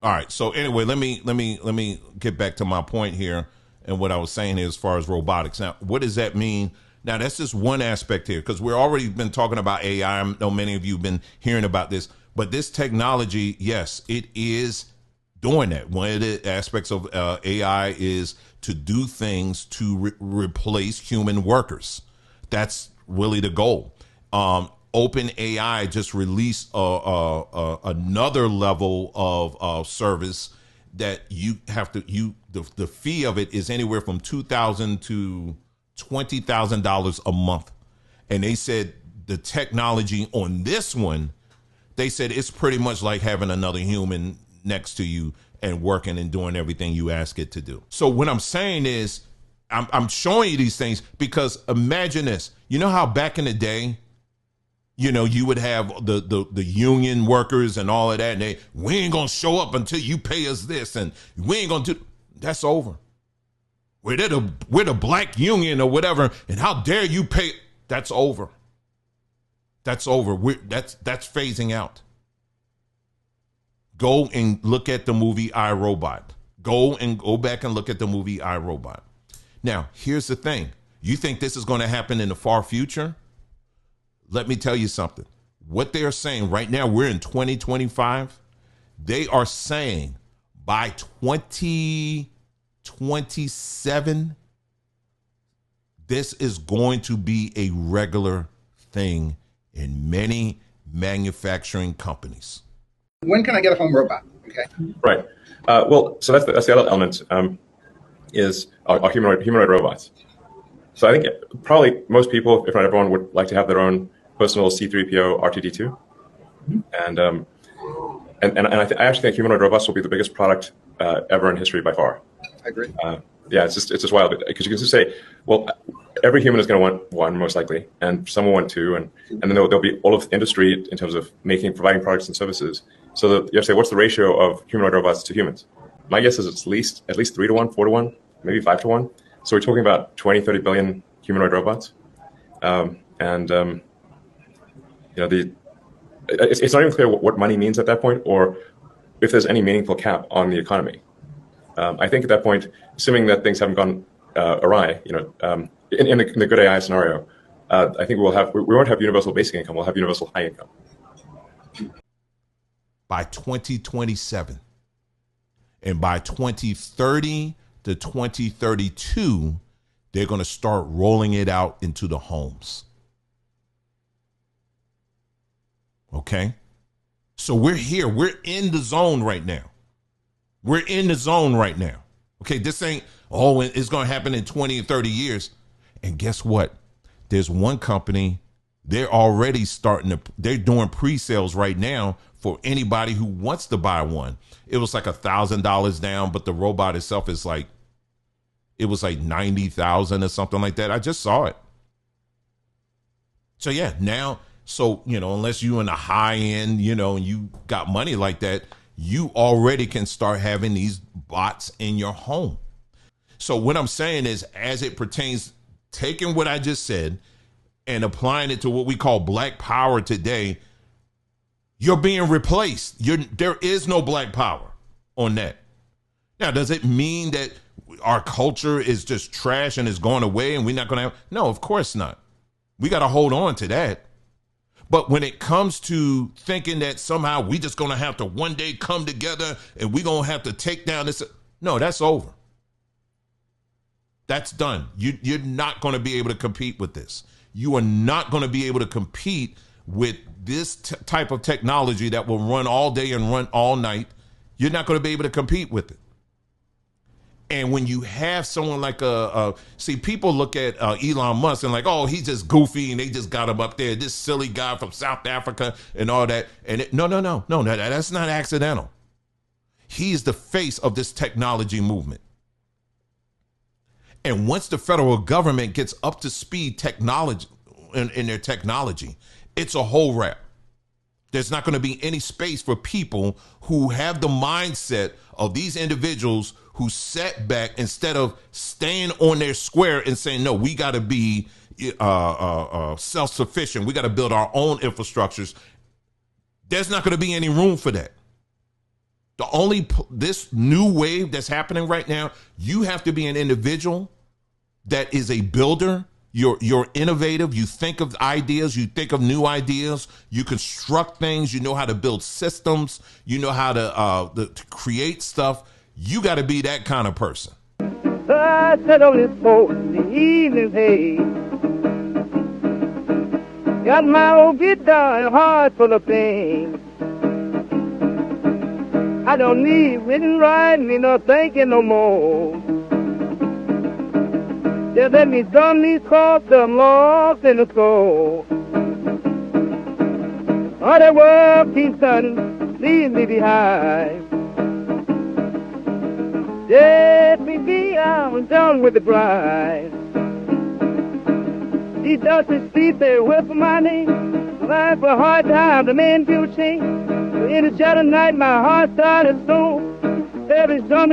All right. So anyway, let me get back to my point here and what I was saying as far as robotics. Now, what does that mean? Now, that's just one aspect here because we're already been talking about AI. Know many of you have been hearing about this, but this technology, yes, it is doing that. One of the aspects of AI is to do things to replace human workers. That's really the goal. Open AI just released another level of service that you have to the fee of it is anywhere from $2,000 to $20,000 a month, and they said the technology on this one, they said it's pretty much like having another human next to you and working and doing everything you ask it to do. So what I'm saying is, I'm showing you these things because imagine this. You know how back in the day, you would have the union workers and all of that, and we ain't gonna show up until you pay us this, and we ain't gonna do. That's over. We're the black union or whatever, and how dare you pay? That's over. That's over. That's phasing out. Go and look at the movie I, Robot. Go back and look at the movie I, Robot. Now, here's the thing. You think this is going to happen in the far future? Let me tell you something. What they are saying right now, we're in 2025. They are saying by 2027, this is going to be a regular thing in many manufacturing companies. When can I get a home robot? Okay. Right. Well, so that's the other element, is our humanoid robots. So I think probably most people, if not everyone, would like to have their own personal C-3PO R2-D2. Mm-hmm. I actually think humanoid robots will be the biggest product ever in history by far. I agree. Yeah, it's just wild because you can just say, well, every human is going to want one most likely, and some will want two, and then there'll be all of industry in terms of providing products and services. So that you have to say, what's the ratio of humanoid robots to humans? My guess is it's at least 3 to 1, 4 to 1, maybe 5 to 1. So we're talking about 20, 30 billion humanoid robots. It's not even clear what money means at that point, or if there's any meaningful cap on the economy. I think at that point, assuming that things haven't gone awry, in the good AI scenario, I think we won't have universal basic income. We'll have universal high income. By 2027. And by 2030 to 2032, they're going to start rolling it out into the homes. Okay? So we're here. We're in the zone right now. We're in the zone right now. Okay, this ain't, it's going to happen in 20 or 30 years. And guess what? There's one company, they're already they're doing pre-sales right now for anybody who wants to buy one. It was like $1,000 down, but the robot itself is it was like 90,000 or something like that. I just saw it. So yeah, now, unless you in the high end, and you got money like that, you already can start having these bots in your home. So what I'm saying is, as it pertains, taking what I just said and applying it to what we call black power today, you're being replaced. There is no black power on that. Now, does it mean that our culture is just trash and is going away and we're not going to have? No, of course not. We got to hold on to that. But when it comes to thinking that somehow we just going to have to one day come together and we're going to have to take down this, no, that's over. That's done. You're not going to be able to compete with this. You are not going to be able to compete with this type of technology that will run all day and run all night. You're not going to be able to compete with it. And when you have someone like people look at Elon Musk and oh, he's just goofy and they just got him up there, this silly guy from South Africa and all that. And no, that's not accidental. He's the face of this technology movement. And once the federal government gets up to speed technology in their technology, it's a whole wrap. There's not going to be any space for people who have the mindset of these individuals who sat back instead of staying on their square and saying, no, we got to be self-sufficient. We got to build our own infrastructures. There's not going to be any room for that. This new wave that's happening right now, you have to be an individual that is a builder. You're innovative. You think of ideas. You think of new ideas. You construct things. You know how to build systems. You know how to create stuff. You got to be that kind of person. I sat on this porch in the evening, hey. Got my old guitar and a heart full of pain. I don't need reading, writing, nor thinking no more. Just let me drum these chords, I'm lost in the soul. All that world keeps turning, leave me behind. Let me be, I'm done with the grind. These dusty streets, they whisper my name. Life a hard time, the man feel change. In the shadow night, my heart started slow. Every summer